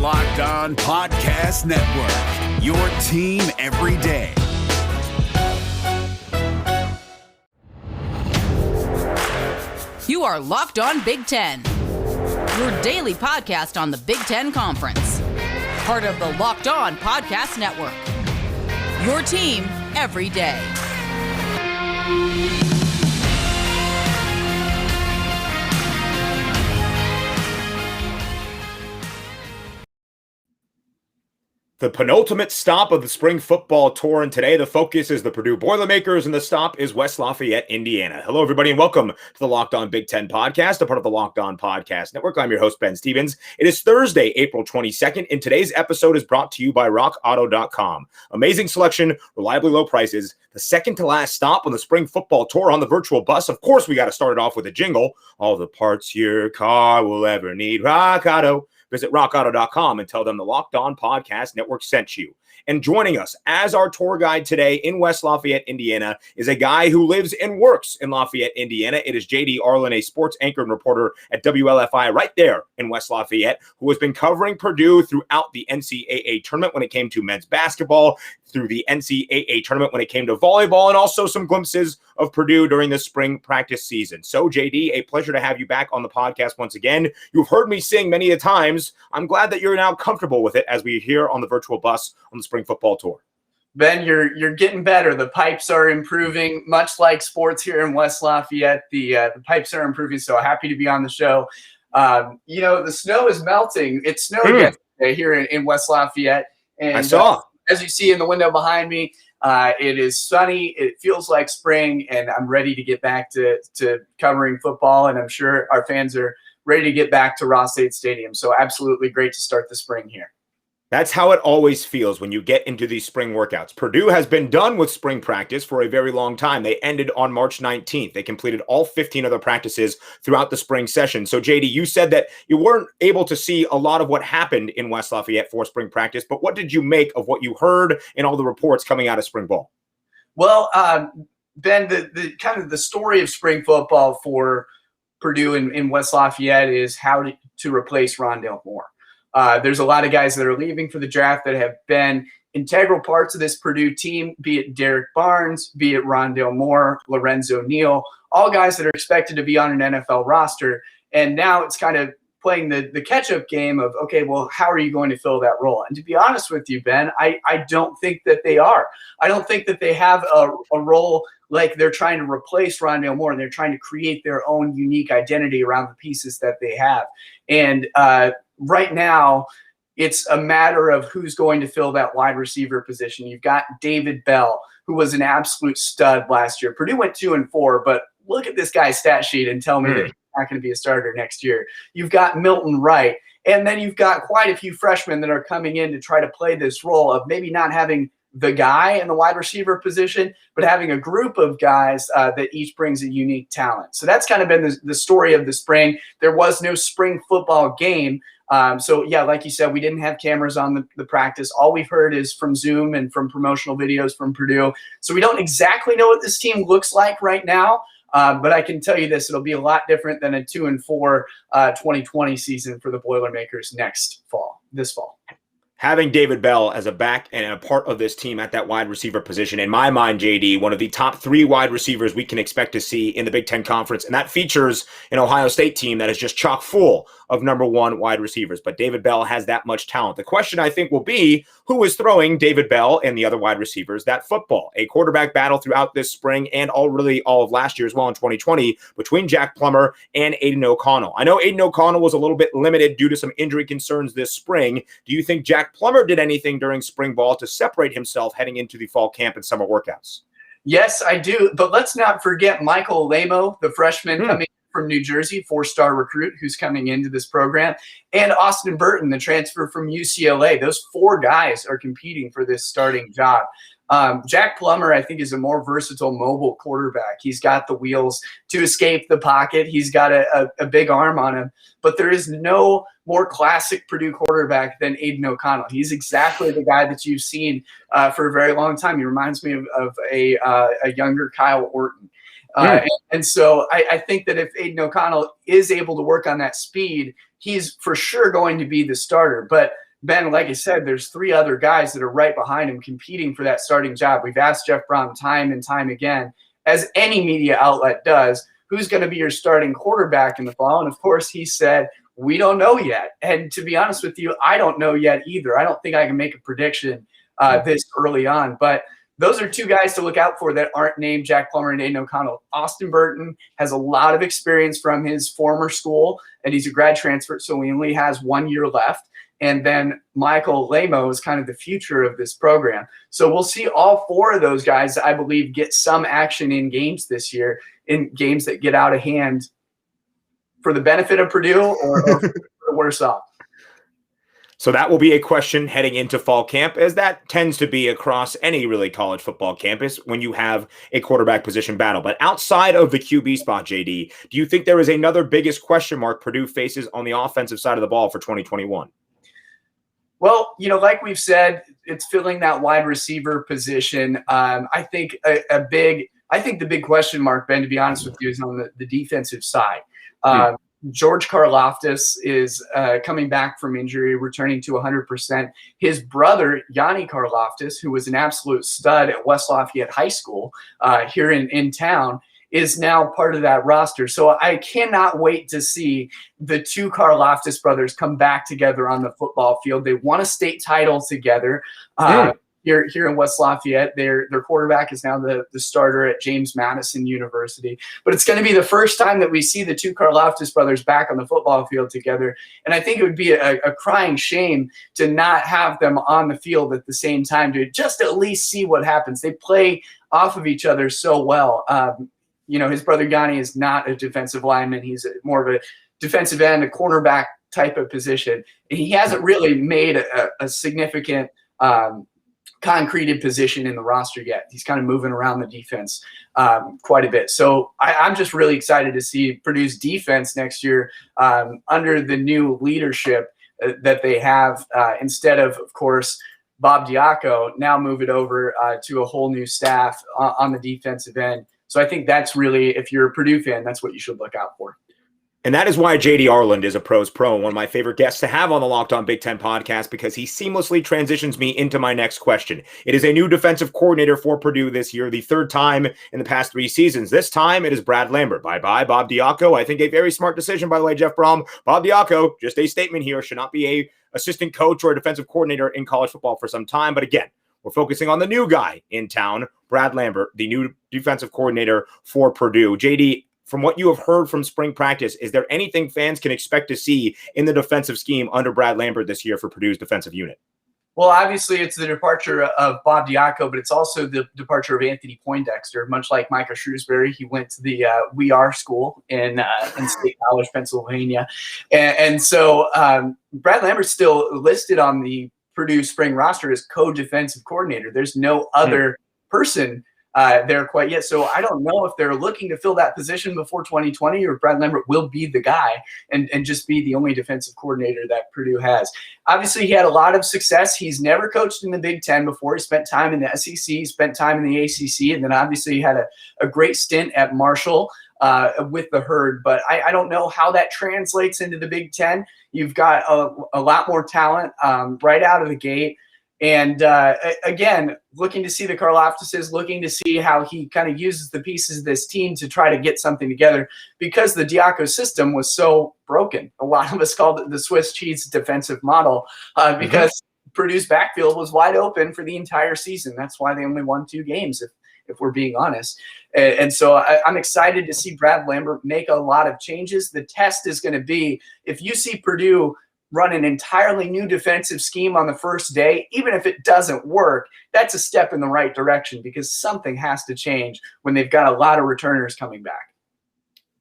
Locked On Podcast Network, your team every day. You are Locked On Big Ten, your daily podcast on the Big Ten Conference. Part of the Locked On Podcast Network, your team every day. The penultimate stop of the spring football tour, and today the focus is the Purdue Boilermakers, and the stop is West Lafayette, Indiana. Hello, everybody, and welcome to the Locked On Big Ten podcast, a part of the Locked On Podcast Network. I'm your host, Ben Stevens. It is Thursday, April 22nd, and today's episode is brought to you by RockAuto.com. Amazing selection, reliably low prices, the second-to-last stop on the spring football tour on the virtual bus. Of course, we got to start it off with a jingle. All the parts your car will ever need, Rock Auto. Visit rockauto.com and tell them the Locked On Podcast Network sent you. And joining us as our tour guide today in West Lafayette, Indiana, is a guy who lives and works in Lafayette, Indiana. It is J.D. Arland, a sports anchor and reporter at WLFI right there in West Lafayette, who has been covering Purdue throughout the NCAA tournament when it came to men's basketball, through the NCAA tournament when it came to volleyball, and also some glimpses of Purdue during the spring practice season. So, JD, a pleasure to have you back on the podcast once again. You've heard me sing many a times. I'm glad that you're now comfortable with it as we here on the virtual bus on the spring football tour. Ben, you're getting better. The pipes are improving, much like sports here in West Lafayette. The pipes are improving, so happy to be on the show. The snow is melting. It snowed yesterday here in West Lafayette. And I saw. As you see in the window behind me, it is sunny. It feels like spring, and I'm ready to get back to covering football, and I'm sure our fans are ready to get back to Ross-Ade Stadium. So absolutely great to start the spring here. That's how it always feels when you get into these spring workouts. Purdue has been done with spring practice for a very long time. They ended on March 19th. They completed all 15 of their practices throughout the spring session. So, JD, you said that you weren't able to see a lot of what happened in West Lafayette for spring practice, but what did you make of what you heard and all the reports coming out of spring ball? Well, Ben, the story of spring football for Purdue in West Lafayette is how to replace Rondale Moore. There's a lot of guys that are leaving for the draft that have been integral parts of this Purdue team, be it Derek Barnes, be it Rondale Moore, Lorenzo Neal, all guys that are expected to be on an NFL roster. And now it's kind of playing the catch-up game of, okay, well, how are you going to fill that role? And to be honest with you, Ben, I don't think that they are. I don't think that they have a role like they're trying to replace Rondale Moore, and they're trying to create their own unique identity around the pieces that they have. And right now, it's a matter of who's going to fill that wide receiver position. You've got David Bell, who was an absolute stud last year. Purdue went 2-4, but look at this guy's stat sheet and tell me that he's not going to be a starter next year. You've got Milton Wright, and then you've got quite a few freshmen that are coming in to try to play this role of maybe not having the guy in the wide receiver position, but having a group of guys that each brings a unique talent. So that's kind of been the story of the spring. There was no spring football game. So, yeah, like you said, we didn't have cameras on the practice. All we've heard is from Zoom and from promotional videos from Purdue. So we don't exactly know what this team looks like right now. But I can tell you this, it'll be a lot different than a 2-4 2020 season for the Boilermakers this fall. Having David Bell as a back and a part of this team at that wide receiver position, in my mind, JD, one of the top 3 wide receivers we can expect to see in the Big Ten Conference. And that features an Ohio State team that is just chock full of number 1 wide receivers. But David Bell has that much talent. The question, I think, will be who is throwing David Bell and the other wide receivers that football. A quarterback battle throughout this spring and all of last year as well in 2020 between Jack Plummer and Aiden O'Connell. I know Aiden O'Connell was a little bit limited due to some injury concerns this spring. Do you think Jack Plummer did anything during spring ball to separate himself heading into the fall camp and summer workouts? Yes, I do. But let's not forget Michael Lamo, the freshman coming from New Jersey, 4-star recruit who's coming into this program, and Austin Burton, the transfer from UCLA. Those 4 guys are competing for this starting job. Jack Plummer, I think, is a more versatile mobile quarterback. He's got the wheels to escape the pocket. He's got a big arm on him. But there is no more classic Purdue quarterback than Aiden O'Connell. He's exactly the guy that you've seen for a very long time. He reminds me of a younger Kyle Orton. And so I think that if Aiden O'Connell is able to work on that speed, he's for sure going to be the starter. But Ben, like I said, there's 3 other guys that are right behind him competing for that starting job. We've asked Jeff Brohm time and time again, as any media outlet does, who's going to be your starting quarterback in the fall? And of course, he said, we don't know yet. And to be honest with you, I don't know yet either. I don't think I can make a prediction this early on. But those are 2 guys to look out for that aren't named Jack Plummer and Aiden O'Connell. Austin Burton has a lot of experience from his former school, and he's a grad transfer, so he only has 1 year left. And then Michael Lamo is kind of the future of this program. So we'll see all 4 of those guys, I believe, get some action in games this year, in games that get out of hand for the benefit of Purdue or for the worse off. So that will be a question heading into fall camp, as that tends to be across any really college football campus when you have a quarterback position battle. But outside of the QB spot, JD, do you think there is another biggest question mark Purdue faces on the offensive side of the ball for 2021? Well, like we've said, it's filling that wide receiver position. I think the big question mark, Ben, to be honest with you, is on the defensive side. George Karlaftis is coming back from injury, returning to 100%. His brother, Yanni Karlaftis, who was an absolute stud at West Lafayette High School here in town, is now part of that roster. So I cannot wait to see the 2 Karlaftis brothers come back together on the football field. They won a state title together here in West Lafayette. Their quarterback is now the starter at James Madison University. But it's going to be the first time that we see the 2 Karlaftis brothers back on the football field together. And I think it would be a crying shame to not have them on the field at the same time, to just at least see what happens. They play off of each other so well. His brother Yanni is not a defensive lineman. He's more of a defensive end, a cornerback type of position. And he hasn't really made a significant concreted position in the roster yet. He's kind of moving around the defense quite a bit. So I'm just really excited to see Purdue's defense next year under the new leadership that they have, instead of course, Bob Diaco, now move it over to a whole new staff on the defensive end. So I think that's really, if you're a Purdue fan, that's what you should look out for. And that is why JD Arland is a pros pro, and one of my favorite guests to have on the Locked On Big Ten podcast, because he seamlessly transitions me into my next question. It is a new defensive coordinator for Purdue this year, the 3rd time in the past 3 seasons. This time it is Brad Lambert. Bye-bye, Bob Diaco. I think a very smart decision, by the way, Jeff Brohm. Bob Diaco, just a statement here, should not be a assistant coach or a defensive coordinator in college football for some time. But again, we're focusing on the new guy in town, Brad Lambert, the new defensive coordinator for Purdue. JD, from what you have heard from spring practice, is there anything fans can expect to see in the defensive scheme under Brad Lambert this year for Purdue's defensive unit? Well, obviously, it's the departure of Bob Diaco, but it's also the departure of Anthony Poindexter. Much like Micah Shrewsbury, he went to the We Are School in State College, Pennsylvania. And so Brad Lambert's still listed on the Purdue spring roster as co-defensive coordinator. There's no other person there quite yet. So I don't know if they're looking to fill that position before 2020, or Brad Lambert will be the guy and just be the only defensive coordinator that Purdue has. Obviously, he had a lot of success. He's never coached in the Big Ten before. He spent time in the SEC, spent time in the ACC, and then obviously he had a great stint at Marshall with the Herd. But I don't know how that translates into the Big Ten. You've got a lot more talent right out of the gate. And again, looking to see the Karlaftises, looking to see how he kind of uses the pieces of this team to try to get something together, because the Diaco system was so broken. A lot of us called it the Swiss cheese defensive model because Purdue's backfield was wide open for the entire season. That's why they only won 2 games, if we're being honest. And so I'm excited to see Brad Lambert make a lot of changes. The test is going to be, if you see Purdue run an entirely new defensive scheme on the first day, even if it doesn't work, that's a step in the right direction, because something has to change when they've got a lot of returners coming back.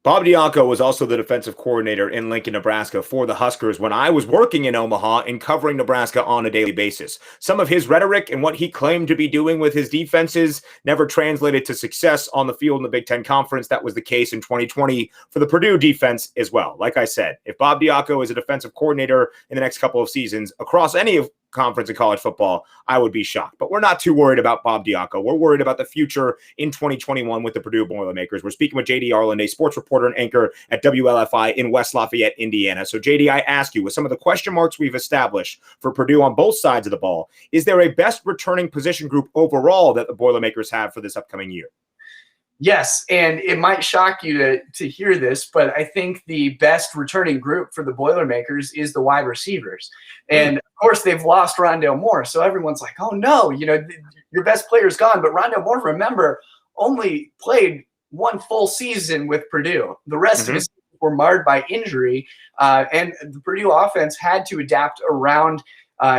Bob Diaco was also the defensive coordinator in Lincoln, Nebraska for the Huskers when I was working in Omaha and covering Nebraska on a daily basis. Some of his rhetoric and what he claimed to be doing with his defenses never translated to success on the field in the Big Ten Conference. That was the case in 2020 for the Purdue defense as well. Like I said, if Bob Diaco is a defensive coordinator in the next couple of seasons across any of conference in college football, I would be shocked. But we're not too worried about Bob Diaco. We're worried about the future in 2021 with the Purdue Boilermakers. We're speaking with JD Arland, a sports reporter and anchor at WLFI in West Lafayette, Indiana. So JD, I ask you, with some of the question marks we've established for Purdue on both sides of the ball, is there a best returning position group overall that the Boilermakers have for this upcoming year? Yes, and it might shock you to hear this, but I think the best returning group for the Boilermakers is the wide receivers. And of course, they've lost Rondale Moore, so everyone's like, "Oh no, your best player's gone." But Rondale Moore, remember, only played one full season with Purdue. The rest of his seasons were marred by injury, and the Purdue offense had to adapt around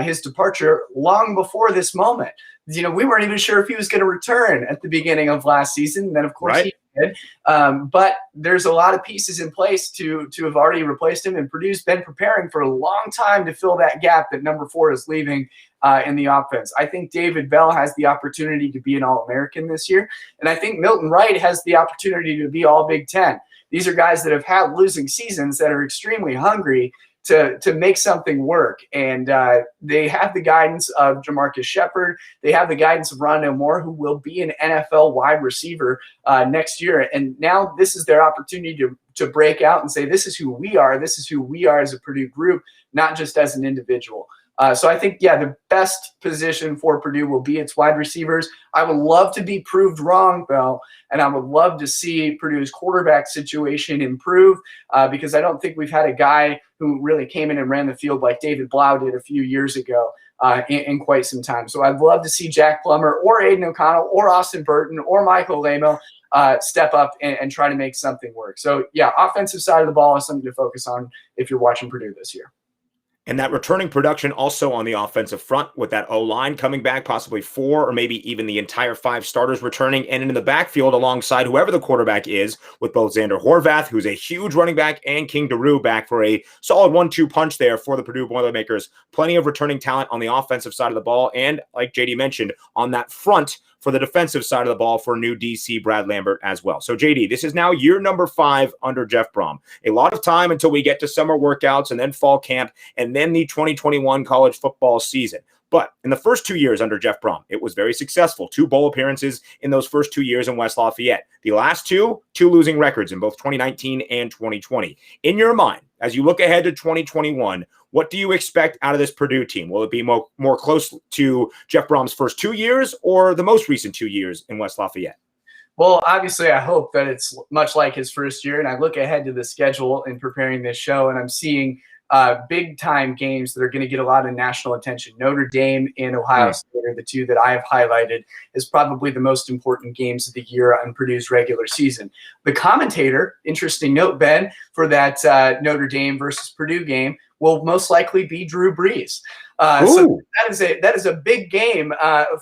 his departure long before this moment. We weren't even sure if he was going to return at the beginning of last season. And then, of course, he did. But there's a lot of pieces in place to have already replaced him. And Purdue's been preparing for a long time to fill that gap that number 4 is leaving in the offense. I think David Bell has the opportunity to be an All-American this year. And I think Milton Wright has the opportunity to be All Big Ten. These are guys that have had losing seasons that are extremely hungry to make something work. And they have the guidance of Jamarcus Shepard. They have the guidance of Rondale Moore, who will be an NFL wide receiver next year. And now this is their opportunity to break out and say, this is who we are. This is who we are as a Purdue group, not just as an individual. So I think, the best position for Purdue will be its wide receivers. I would love to be proved wrong, though, and I would love to see Purdue's quarterback situation improve because I don't think we've had a guy who really came in and ran the field like David Blau did a few years ago in quite some time. So I'd love to see Jack Plummer or Aiden O'Connell or Austin Burton or Michael Lamo step up and try to make something work. So, offensive side of the ball is something to focus on if you're watching Purdue this year. And that returning production also on the offensive front with that O-line coming back, possibly 4 or maybe even the entire 5 starters returning, and in the backfield alongside whoever the quarterback is, with both Xander Horvath, who's a huge running back, and King Daru back for a solid 1-2 punch there for the Purdue Boilermakers. Plenty of returning talent on the offensive side of the ball, and like JD mentioned, on that front for the defensive side of the ball for new DC Brad Lambert as well. So JD, this is now year number 5 under Jeff Brohm. A lot of time until we get to summer workouts and then fall camp and then the 2021 college football season. But in the first 2 years under Jeff Brohm, it was very successful. 2 bowl appearances in those first 2 years in West Lafayette. The last 2 losing records in both 2019 and 2020. In your mind, as you look ahead to 2021, what do you expect out of this Purdue team? Will it be more close to Jeff Brohm's first 2 years or the most recent 2 years in West Lafayette? Well, obviously, I hope that it's much like his first year. And I look ahead to the schedule in preparing this show, and I'm seeing big-time games that are going to get a lot of national attention. Notre Dame and Ohio State are the 2 that I have highlighted as probably the most important games of the year on Purdue's regular season. The commentator, interesting note, Ben, for that Notre Dame versus Purdue game will most likely be Drew Brees. So that is a big game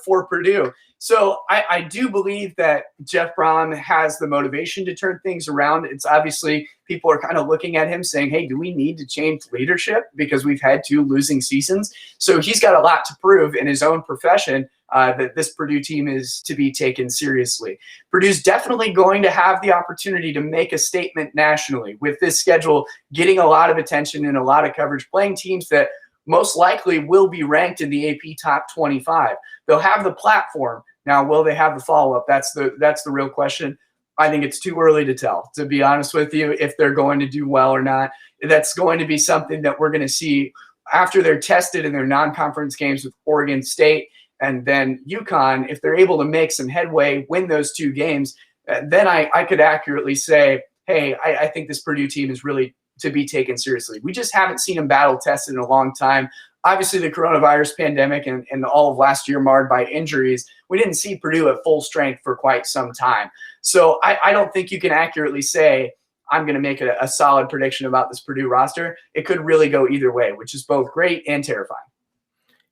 for Purdue. So I do believe that Jeff Brohm has the motivation to turn things around. It's obviously people are kind of looking at him saying, hey, do we need to change leadership because we've had 2 losing seasons? So he's got a lot to prove in his own profession that this Purdue team is to be taken seriously. Purdue's definitely going to have the opportunity to make a statement nationally with this schedule getting a lot of attention and a lot of coverage, playing teams that most likely will be ranked in the AP top 25. They'll have the platform. Now, will they have the follow-up? That's the real question. I think it's too early to tell, to be honest with you, if they're going to do well or not. That's going to be something that we're going to see after they're tested in their non-conference games with Oregon State and then UConn. If they're able to make some headway, win those 2 games, then I could accurately say, hey, I think this Purdue team is really to be taken seriously. We just haven't seen them battle tested in a long time. Obviously, the coronavirus pandemic and all of last year marred by injuries, we didn't see Purdue at full strength for quite some time. So I don't think you can accurately say, I'm going to make a solid prediction about this Purdue roster. It could really go either way, which is both great and terrifying.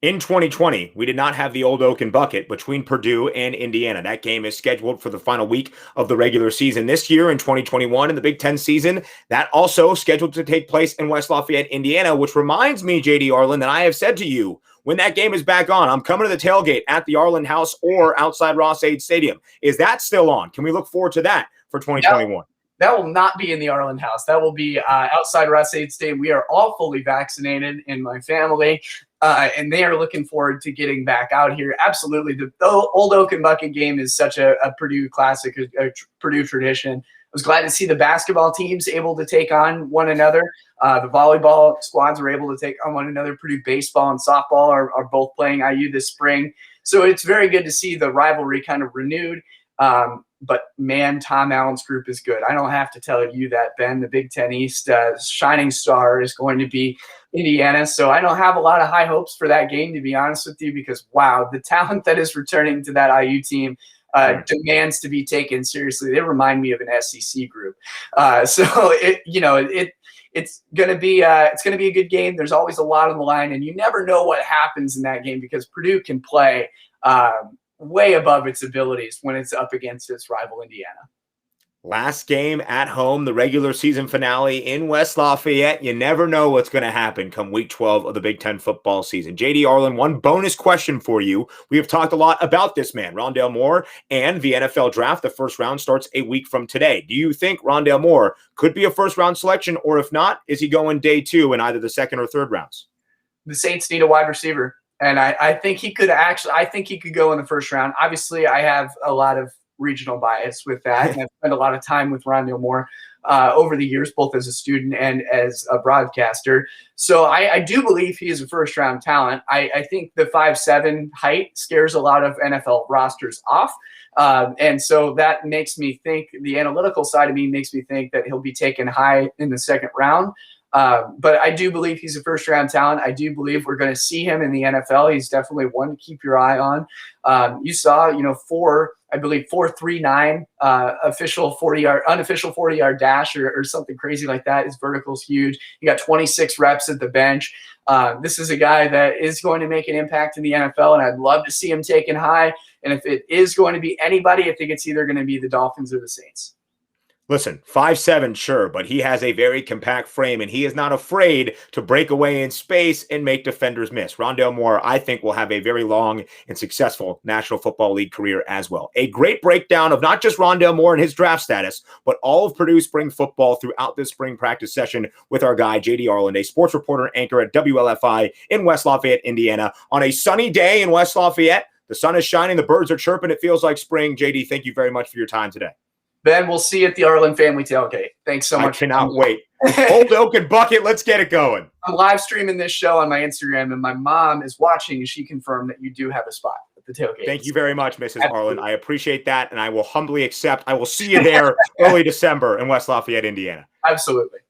In 2020, we did not have the Old Oaken Bucket between Purdue and Indiana. That game is scheduled for the final week of the regular season this year in 2021 in the Big Ten season. That also scheduled to take place in West Lafayette, Indiana, which reminds me, JD Arland, that I have said to you, when that game is back on, I'm coming to the tailgate at the Arland House or outside Ross-Ade Stadium. Is that still on? Can we look forward to that for 2021? That will not be in the Arland House. That will be outside Ross-Ade Stadium. We are all fully vaccinated in my family. and they are looking forward to getting back out here. Absolutely. The Old Oak and Bucket game is such a Purdue classic, a Purdue tradition. I was glad to see the basketball teams able to take on one another. The volleyball squads were able to take on one another. Purdue baseball and softball are both playing IU this spring. So it's very good to see the rivalry kind of renewed. But, man, Tom Allen's group is good. I don't have to tell you that, Ben. The Big Ten East shining star is going to be Indiana. So I don't have a lot of high hopes for that game, to be honest with you, because, wow, the talent that is returning to that IU team demands to be taken seriously. They remind me of an SEC group. It's gonna be a good game. There's always a lot on the line, and you never know what happens in that game because Purdue can play way above its abilities when it's up against its rival Indiana. Last game at home, the regular season finale in West Lafayette. You never know what's going to happen come week 12 of the Big Ten football season. JD Arland, one bonus question for you. We have talked a lot about this man, Rondale Moore, and the NFL draft. The first round starts a week from today. Do you think Rondale Moore could be a first round selection, or if not, is he going day 2 in either the second or third rounds? The Saints need a wide receiver, and I think he could go in the first round. Obviously, I have a lot of regional bias with that. And I've spent a lot of time with Rondale Moore over the years, both as a student and as a broadcaster. So I do believe he is a first-round talent. I think the 5'7" height scares a lot of NFL rosters off. And so that makes me think, the analytical side of me makes me think that he'll be taken high in the second round. But I do believe he's a first-round talent. I do believe we're going to see him in the NFL. He's definitely one to keep your eye on. You saw, 4.39 official 40-yard, unofficial 40-yard dash or something crazy like that. His vertical's huge. He got 26 reps at the bench. This is a guy that is going to make an impact in the NFL, and I'd love to see him taken high. And if it is going to be anybody, I think it's either going to be the Dolphins or the Saints. Listen, 5'7", sure, but he has a very compact frame, and he is not afraid to break away in space and make defenders miss. Rondale Moore, I think, will have a very long and successful National Football League career as well. A great breakdown of not just Rondale Moore and his draft status, but all of Purdue spring football throughout this spring practice session with our guy, JD Arland, a sports reporter and anchor at WLFI in West Lafayette, Indiana. On a sunny day in West Lafayette, the sun is shining, the birds are chirping, it feels like spring. JD, thank you very much for your time today. Ben, we'll see you at the Arland family tailgate. Thanks so much. I cannot wait. Old Oak and Bucket, let's get it going. I'm live streaming this show on my Instagram, and my mom is watching, and she confirmed that you do have a spot at the tailgate. Thank you very much, Mrs. Arland. I appreciate that, and I will humbly accept. I will see you there early December in West Lafayette, Indiana. Absolutely.